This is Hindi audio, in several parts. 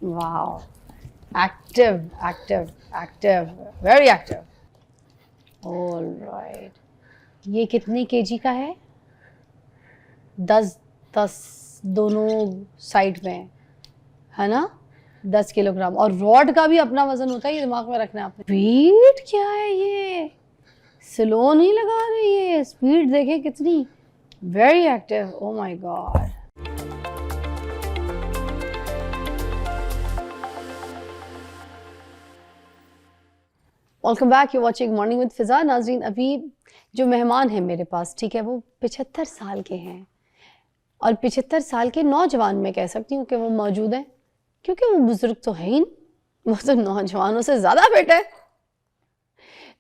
Wow, active active active, very active. All right, ये कितने केजी का है? 10 दोनों साइड में है ना, 10 किलोग्राम। और रॉड का भी अपना वजन होता है, ये दिमाग में रखना है आपने। वेट क्या है ये, स्लो नहीं लगा रही है, स्पीड देखें कितनी, very active. Oh my god. Welcome back, you watching morning with Fiza. नाजरीन, अभी जो मेहमान हैं मेरे पास, ठीक है, वो 75 साल के हैं। और 75 साल के नौजवान मैं कह सकती हूँ कि वो मौजूद हैं, क्योंकि वो बुजुर्ग तो है ही नहीं, वो तो नौजवानों से ज़्यादा फिट है।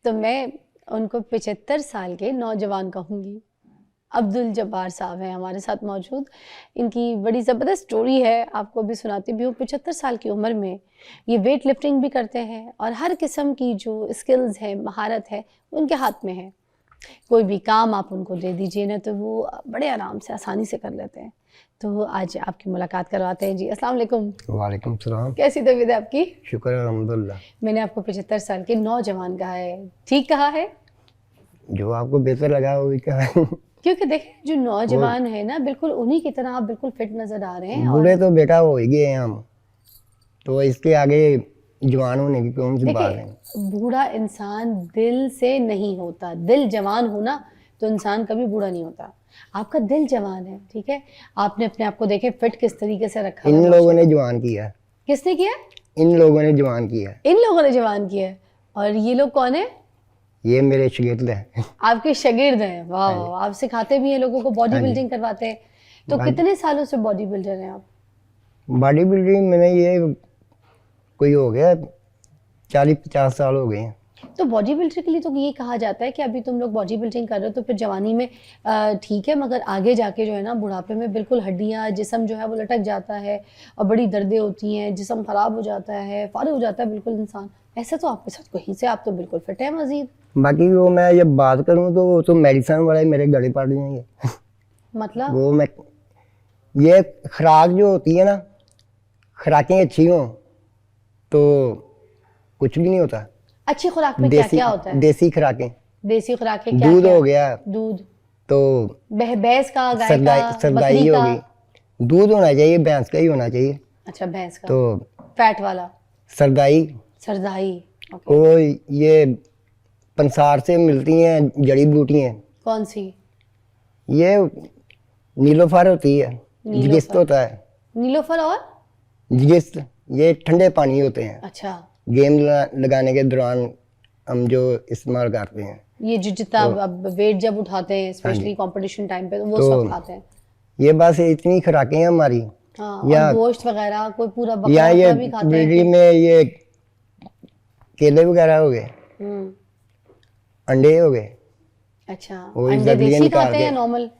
तो मैं उनको 75 साल के नौजवान कहूँगी। अब्दुल जब्बार साहब हैं हमारे साथ मौजूद। इनकी बड़ी ज़बरदस्त स्टोरी है, आपको भी सुनाती भी हूँ। 75 साल की उम्र में ये वेट लिफ्टिंग भी करते हैं और हर किस्म की जो स्किल्स है, महारत है, उनके हाथ में है। कोई भी काम आप उनको दे दीजिए ना, तो वो बड़े आराम से, आसानी से कर लेते हैं। तो आज आपकी मुलाकात करवाते हैं जी। अस्सलाम वालेकुम। वालेकुम सलाम। कैसी तबीयत है आपकी? शुक्र है अल्हम्दुलिल्लाह। मैंने आपको 75 साल के नौजवान कहा है, ठीक कहा है? जो आपको बेहतर लगा वही कहा। क्योंकि देखें, जो नौजवान है ना, बिल्कुल उन्हीं की तरह आप बिल्कुल फिट नजर आ रहे हैं। बूढ़े तो बेटा हो ही गए हैं हम, तो इसके आगे जवान होने की कौन सी बात है। बूढ़ा इंसान दिल से नहीं होता, दिल जवान होना तो इंसान कभी बूढ़ा नहीं होता। आपका दिल जवान है, ठीक है। आपने अपने आप को देखे फिट किस तरीके से रखा है। इन लोगों ने जवान किया। किसने किया? इन लोगों ने जवान किया। इन लोगों ने जवान किया है। और ये लोग कौन है? ये मेरे शागिर्द हैं। आपके शागिर्द हैं? वाह, आप सिखाते भी हैं लोगों को, बॉडी बिल्डिंग करवाते हैं। तो कितने सालों से बॉडी बिल्डर हैं आप? बॉडी बिल्डिंग मैंने ये कोई हो गया 40-50 साल हो गए हैं। तो बॉडी बिल्डर के लिए तो ये कहा जाता है कि अभी तुम लोग बॉडी बिल्डिंग कर रहे हो तो फिर जवानी में ठीक है, मगर आगे जाके जो है ना, बुढ़ापे में बिल्कुल हड्डियां, जिस्म जो है वो लटक जाता है और बड़ी दर्दें होती हैं, जिस्म खराब हो जाता है, फारिग हो जाता है बिल्कुल इंसान। ऐसा तो आपके साथ कहीं से, आप तो बिल्कुल फिट है मजीद। बाकी वो मैं जब बात करूँ तो वो तो मेडिसिन वाले मेरे गले पड़ जाएंगे। मतलब वो मैं ये खुराक जो होती है ना, खुराकें अच्छी हों तो कुछ भी नहीं होता। अच्छी खुराक में क्या क्या होता है? देसी खुराकें, देसी खुराकें क्या दूध क्या? हो गया, दूध तो भैंस का, गाय का, सरदाई बकरी का? होगी। दूध होना चाहिए, भैंस का ही होना चाहिए। अच्छा, भैंस का, तो फैट वाला। सरदाई सरदाई, को ये पंसार से मिलती हैं जड़ी बूटियाँ। कौन सी? ये नीलोफर होती है, जिगिस्त होता है। नीलोफर और जिगिस्त ये ठंडे पानी होते हैं। अच्छा, गेम लगाने के दौरान हम जो इस्तेमाल करते हैं। ये जो जितना अब वेट जब उठाते हैं, स्पेशली कंपटीशन टाइम पे, तो वो सब खाते हैं। ये बस इतनी खुराकें हैं हमारी। हाँ, और गोश्त वगैरह कोई पूरा या बकरा ये भी खाते बिजली हैं? में ये केले वगैरह हो गए, अंडे हो गए। अच्छा, वही अंडे जल्दी देसी निकाल खाते के। हैं नॉर्मल?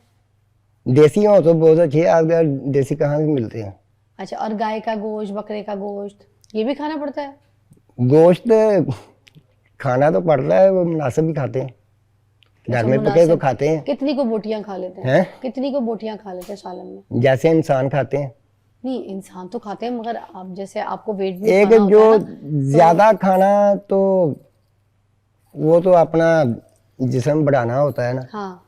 देसी हो तो बहुत अच्छे, आप देसी कहाँ से मिलते हैं। अच्छा, और गाय का गोश्त, बकरे का गोश्त, ये भी खाना पड़ता है? गोश्त खाना तो पड़ता है, वो मुनासिब भी खाते हैं, घर में पके तो खाते हैं। कितनी को बोटियां खा लेते हैं? कितनी को बोटियां खा लेते हैं सालन में? जैसे इंसान खाते हैं। नहीं, इंसान तो खाते हैं, मगर आप जैसे आपको वेट भी एक खाना जो होता है ना, ज्यादा खाना तो वो तो अपना जिस्म बढ़ाना होता है ना। हाँ,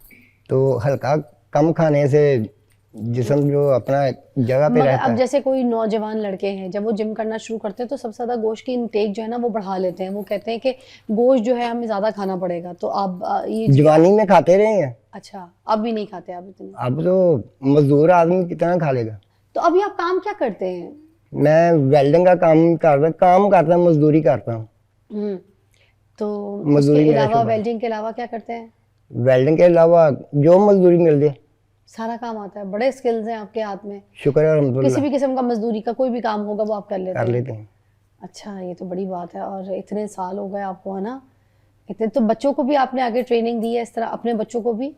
तो हल्का कम खाने से जिस्म जो अपना जगह पे मगर रहता अब है। जैसे कोई नौजवान लड़के हैं, जब वो जिम करना शुरू करते हैं तो सबसे ज्यादा गोश्त की इनटेक जो है ना वो बढ़ा लेते हैं। वो कहते हैं कि गोश्त जो है हमें ज्यादा खाना पड़ेगा। तो आप ये जवानी में खाते रहे हैं। अच्छा, अब भी नहीं खाते आप इतने? अब तो मजदूर आदमी कितना खा लेगा। तो अभी आप काम क्या करते हैं? मैं वेल्डिंग का काम करता हूँ, मजदूरी करता हूँ। तो मजदूरी उसके मेरा अलावा, शौक है। वेल्डिंग के अलावा क्या करते हैं? वेल्डिंग के अलावा जो मजदूरी मिल जाए सारा काम आता है? बड़े स्किल्स हैं आपके हाथ में। शुक्र है किसी अल्हम्दुलिल्लाह, भी किस्म का मजदूरी का कोई भी काम होगा वो आप कर लेते कर हैं? लेते हैं। अच्छा, ये तो बड़ी बात है। और इतने साल हो गए आपको, है ना? इतने तो बच्चों को भी आपने आगे ट्रेनिंग दी है इस तरह, अपने बच्चों को भी?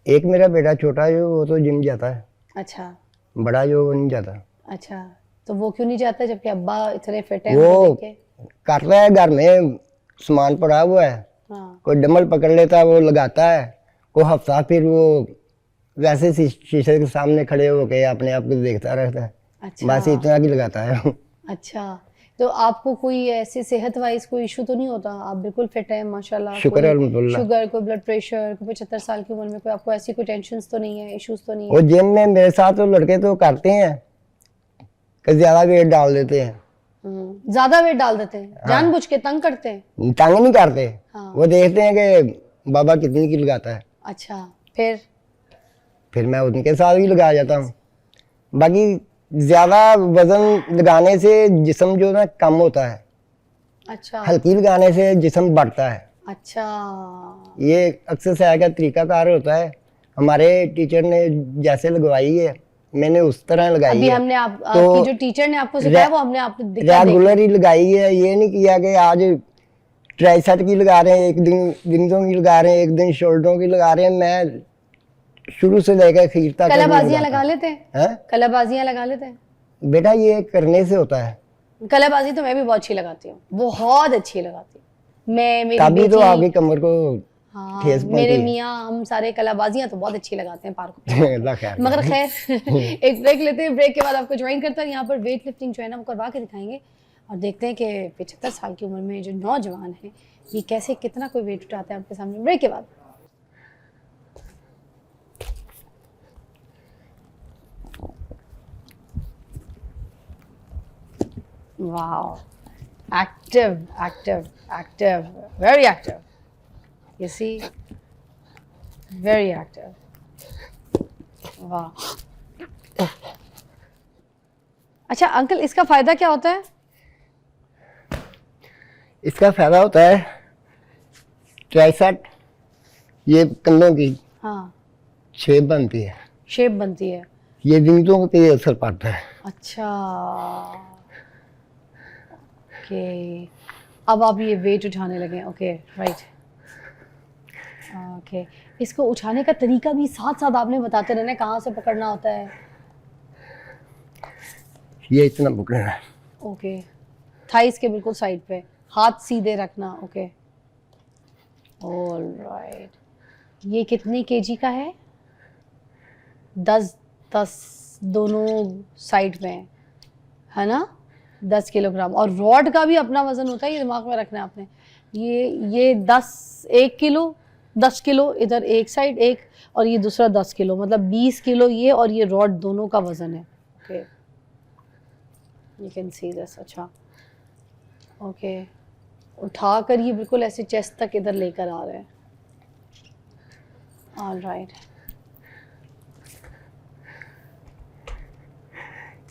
एक मेरा बेटा छोटा है, वो तो जिम जाता है। अच्छा बड़ा जो वो नहीं जाता। अच्छा, तो वो क्यों नहीं जाता जबकि अब्बा इतने फिट हैं? वो उनको देख के? करता है, घर में सामान पड़ा हुआ है, हाँ, कोई डंबल पकड़ लेता है, वो लगाता है। को हफ्ता फिर वो वैसे शीशे के सामने खड़े होके अपने आप को देखता रहता है। अच्छा बस इतना की लगाता है। अच्छा, तो आपको कोई ऐसे सेहत वाइज कोई इशू तो नहीं होता? आप बिल्कुल फिट है माशाल्लाह? शुक्र है अल्हम्दुलिल्लाह। शुगर, कोई ब्लड प्रेशर, कोई 75 साल की उम्र में कोई आपको ऐसी कोई टेंशन तो नहीं है, इश्यूज तो नहीं वो है? जिम में मेरे साथ तो लड़के तो करते हैं कि ज्यादा वेट डाल देते हैं। ज्यादा वेट डाल देते हैं, जानबूझ के तंग करते हैं? तंग नहीं करते, हाँ। वो देखते हैं कि बाबा कितनी की लगाता है, अच्छा, फिर फिर मैं उनके साथ भी लगा जाता हूँ। बाकी ज्यादा वजन लगाने से जिस्म जो ना कम होता है, अच्छा हल्की लगाने से जिस्म बढ़ता है। अच्छा ये एक्सरसाइज का तरीकाकार होता है। हमारे टीचर ने जैसे लगवाई है मैंने उस तरह लगाई अभी है। हमने तो आपकी जो टीचर ने आपको सिखाया वो हमने आपको दिखा रेगुलर ही लगाई है, ये नहीं किया कि आज ट्राइसेप की लगा रहे हैं, एक दिन विंगों की लगा रहे हैं, एक दिन शोल्डरों की लगा रहे हैं। मैं शुरू से लेकर आखिर तक कलाबाजियां लगा लेते हैं? हैं? कलाबाजियां लगा लेते हैं? बेटा ये करने से होता है। कलाबाजी तो मैं भी बहुत अच्छी लगाती हूँ, बहुत अच्छी लगाती हूँ मैं, मेरी तभी तो बेटी। आपकी कमर को हाँ, ठेस मेरे पहुंची। मियाँ हम सारे कलाबाजियां तो बहुत अच्छी लगाते हैं पार्क में। अल्लाह खैर करे। मगर खैर एक ब्रेक लेते हैं, ब्रेक के बाद आपको ज्वाइन करता है यहाँ पर वेट लिफ्टिंग जो है ना वो करवा के दिखाएंगे और देखते हैं कि 75 साल की उम्र में जो नौजवान है ये कैसे कितना कोई वेट उठाता है आपके सामने, ब्रेक के बाद। Wow, active, active, active, very active. You see, very active. वाह। अच्छा अंकल, इसका फायदा क्या होता है? इसका फायदा होता है ट्राइसेप, ये कंधों की हाँ, शेप बनती है, शेप बनती है। ये विंगों पे असर पड़ता है। अच्छा, ओके, अब आप ये वेट उठाने लगे, ओके राइट, ओके। इसको उठाने का तरीका भी साथ साथ आपने बताते रहना, कहाँ से पकड़ना होता है? ये इतना पकड़ना है, ओके, थाइस के बिल्कुल साइड पे, हाथ सीधे रखना, ओके, ऑलराइट। ये कितने केजी का है? 10 दोनों साइड में है ना, 10 किलोग्राम। और रॉड का भी अपना वजन होता है, ये दिमाग में रखना है आपने। ये 1 किलो, 10 किलो इधर एक साइड एक, और ये दूसरा 10 किलो, मतलब 20 किलो ये, और ये रॉड दोनों का वजन है। Okay, you can see this. अच्छा, ओके, उठाकर ये बिल्कुल ऐसे चेस्ट तक इधर लेकर आ रहे हैं। ऑलराइट,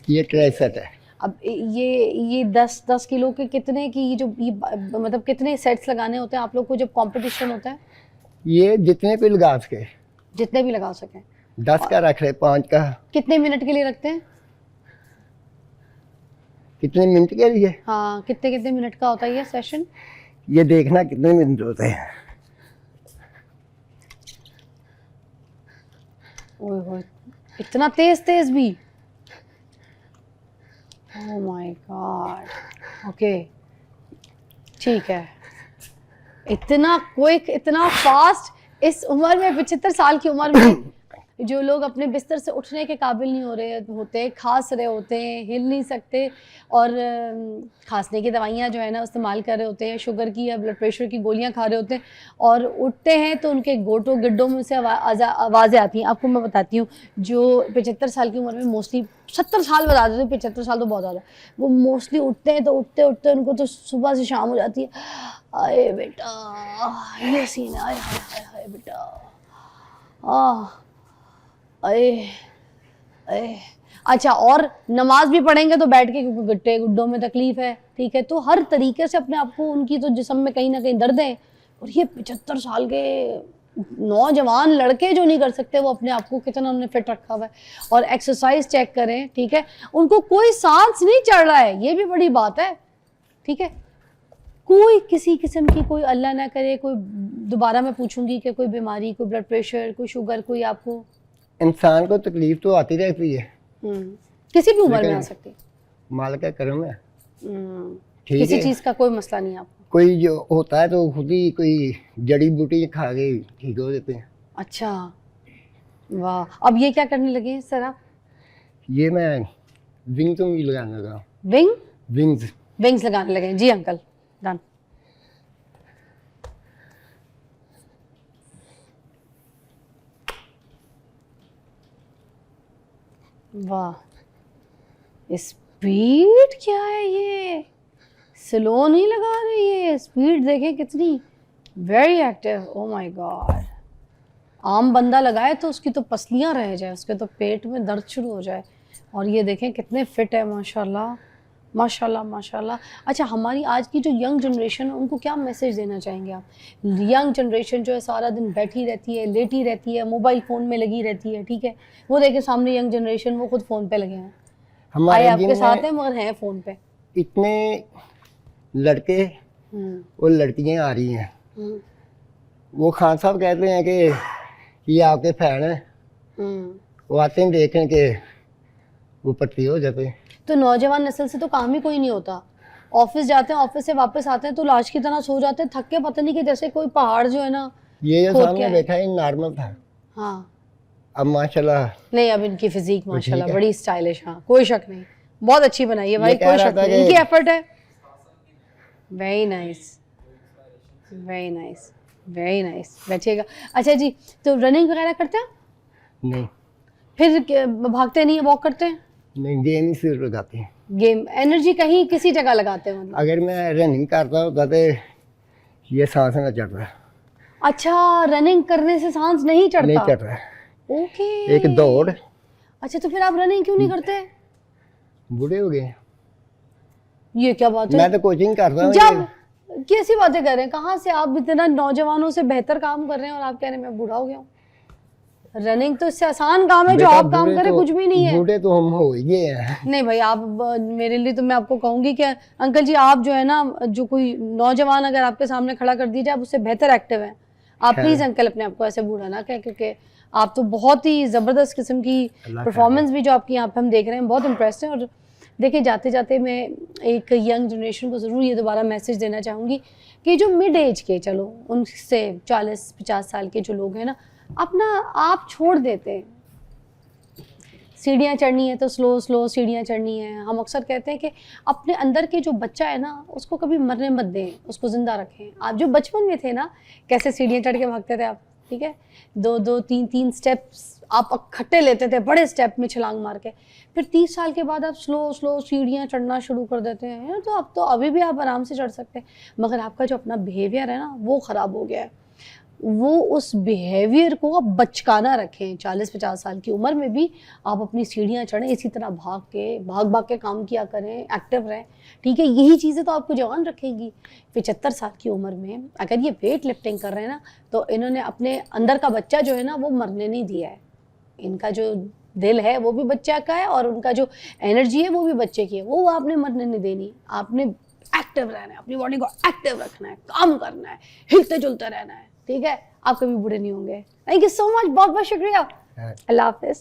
ये ट्राइसेप है। अब ये 10 किलो के कितने की ये मतलब कितने सेट्स लगाने होते हैं आप लोग को जब कंपटीशन होता है? ये जितने पे लगा सके, जितने भी लगा सकें। 10 का रख रहे, 5 का। कितने मिनट के लिए रखते हैं? कितने मिनट के लिए? हाँ, कितने कितने मिनट का होता है ये सेशन? ये देखना कितने मिनट होते हैं। ओए होए, इतना तेज तेज भी? ओह माय गॉड, ओके, ठीक है। इतना क्विक, इतना फास्ट इस उम्र में, 75 साल की उम्र में जो लोग अपने बिस्तर से उठने के काबिल नहीं हो रहे होते, खांस रहे होते हैं, हिल नहीं सकते, और खांसने की दवाइयाँ जो है ना इस्तेमाल कर रहे होते हैं, शुगर की या ब्लड प्रेशर की गोलियाँ खा रहे होते हैं, और उठते हैं तो उनके गोटों गिड्डों में से आवाज़ें आती हैं। आपको मैं बताती हूँ, जो 75 साल की उम्र में मोस्टली, 70 साल बता देते, 75 साल तो बहुत ज़्यादा, वो मोस्टली उठते हैं तो उठते उठते उनको तो सुबह से शाम हो जाती है। आए बेटा, ये सीन है, आए हाय हाय बेटा, अरे अरे। अच्छा, और नमाज भी पढ़ेंगे तो बैठ के, क्योंकि गट्टे गुड्डों में तकलीफ है, ठीक है, तो हर तरीके से अपने आप को, उनकी तो जिस्म में कहीं ना कहीं दर्द है। और ये 75 साल के नौजवान लड़के जो नहीं कर सकते, वो अपने आप को कितना उन्होंने फिट रखा हुआ है। और एक्सरसाइज चेक करें, ठीक है, उनको कोई सांस नहीं चढ़ रहा है, ये भी बड़ी बात है, ठीक है। कोई किसी किस्म की, कोई अल्लाह ना करे, कोई, दोबारा मैं पूछूंगी कि कोई बीमारी, कोई ब्लड प्रेशर, कोई शुगर, कोई आपको? इंसान को तकलीफ तो आती रहती है, किसी भी उम्र में आ सकती है, मालिक का करम है, ठीक किसी है। चीज़ का कोई मसला नहीं है आपको? कोई जो होता है तो खुद ही कोई जड़ी बूटी खा के ठीक हो जाते हैं। अच्छा, वाह। अब ये क्या करने लगे हैं सर आप? ये मैं विंग तो भी लगाने लगा। विंग? विंग्स। विंग्स लगाने लगे जी अंकल, डन। वाह, स्पीड क्या है ये, स्लो नहीं लगा रही है, स्पीड देखें कितनी, very active. Oh my God, आम बंदा लगाए तो उसकी तो पसलियां रह जाए, उसके तो पेट में दर्द शुरू हो जाए। और ये देखें कितने फिट है, माशाल्लाह माशाल्लाह माशाल्लाह। अच्छा, हमारी आज की जो यंग जनरेशन है उनको क्या मैसेज देना चाहेंगे आप? यंग जनरेशन जो है सारा दिन बैठी रहती है, लेटी रहती है, मोबाइल फ़ोन में लगी रहती है, ठीक है। वो देखें सामने यंग जनरेशन, वो खुद फ़ोन पे लगे हैं, आए हमारे आपके जिम साथ में हैं मगर हैं फ़ोन पे। इतने लड़के और लड़कियां आ रही हैं, वो खान साहब कहते हैं कि ये आपके फैन हैं, वो आते हैं देखने के वो पट्टी हो जाते हैं। तो नौजवान नस्ल से तो काम ही कोई नहीं होता, ऑफिस जाते हैं, ऑफिस से वापस आते हैं तो लाश की तरह सो जाते हैं, थक के, पता नहीं कि जैसे कोई पहाड़ जो है ना ये जो खोद के सामने आए। बैठा है नॉर्मल था, हाँ, अब माशाल्लाह नहीं अब इनकी फिजिक ठीक माशाल्लाह है। बड़ी स्टाइलिश, हाँ कोई शक नहीं, बहुत अच्छी बनाई है भाई, ये कह कोई रहा शक था नहीं, कि- इनकी एफर्ट है। Very nice, very nice, very nice. बैठिएगा। अच्छा जी, तो रनिंग वगैरह करते हैं? नहीं फिर भागते नहीं, वॉक करते हैं? नहीं, गेम ही सिर लगाते हैं। गेम एनर्जी कहीं किसी जगह लगाते हैं मतलब? अगर मैं रनिंग करता होता तो ये सांस ना चढ़ रहा, अच्छा, रनिंग करने से सांस नहीं चढ़ता? नहीं चढ़ रहा। ओके, एक दौड़, अच्छा तो फिर आप रनिंग क्यों नहीं करते? बूढ़े हो गए। ये क्या बात है? मैं तो कोचिंग करता हूँ। जब कैसी बातें कर रहे हैं, कहाँ से आप इतना नौजवानों से बेहतर काम कर रहे हैं और आप कह रहे हैं मैं बूढ़ा हो गया हूँ? रनिंग तो इससे आसान काम है, जो बेटा, आप काम बूढ़े करें तो- कुछ भी नहीं है। बूढ़े तो हम हो ही गए हैं। नहीं भाई, आप मेरे लिए तो मैं आपको कहूंगी कि अंकल जी आप जो है ना, जो कोई नौजवान अगर आपके सामने खड़ा कर दीजिए, आप उससे बेहतर एक्टिव हैं। आप खैर। प्लीज अंकल अपने आप को ऐसे बूढ़ा ना कहें, क्योंकि आप तो बहुत ही जबरदस्त किस्म की अल्लाह परफॉर्मेंस भी जो आपकी यहाँ पे हम देख रहे हैं, बहुत इम्प्रेस्ड हैं। और देखिए, जाते जाते मैं एक यंग जनरेशन को ज़रूर ये दोबारा मैसेज देना चाहूँगी कि जो मिड एज के, चलो उनसे 40-50 साल के जो लोग हैं ना, अपना आप छोड़ देते हैं। सीढ़ियाँ चढ़नी है तो स्लो स्लो सीढ़ियाँ चढ़नी है। हम अक्सर कहते हैं कि अपने अंदर के जो बच्चा है ना, उसको कभी मरने मत दें, उसको ज़िंदा रखें। आप जो बचपन में थे ना, कैसे सीढ़ियाँ चढ़ के भागते थे आप, ठीक है, 2-2 3-3 स्टेप्स आप इकट्ठे लेते थे, बड़े स्टेप में छलांग मार के। फिर 30 साल के बाद आप स्लो स्लो सीढ़ियाँ चढ़ना शुरू कर देते हैं, तो अब तो अभी भी आप आराम से चढ़ सकते हैं, मगर आपका जो अपना बिहेवियर है ना, वो ख़राब हो गया है। वो उस बिहेवियर को आप बचकाना रखें। 40-50 साल की उम्र में भी आप अपनी सीढ़ियाँ चढ़ें, इसी तरह भाग भाग के काम किया करें, एक्टिव रहें, ठीक है। यही चीज़ें तो आपको जवान रखेंगी। 75 साल की उम्र में अगर ये वेट लिफ्टिंग कर रहे हैं ना, तो इन्होंने अपने अंदर का बच्चा जो है ना, वो मरने नहीं दिया है। इनका जो दिल है वो भी बच्चा का है, और उनका जो एनर्जी है वो भी बच्चे की है, वो आपने मरने नहीं देनी। आपने एक्टिव रहना है, अपनी बॉडी को एक्टिव रखना है, काम करना है, हिलते जुलते रहना है, ठीक है। आप कभी बूढ़े नहीं होंगे। थैंक यू सो मच, बहुत बहुत शुक्रिया। अल्लाह हाफिज़।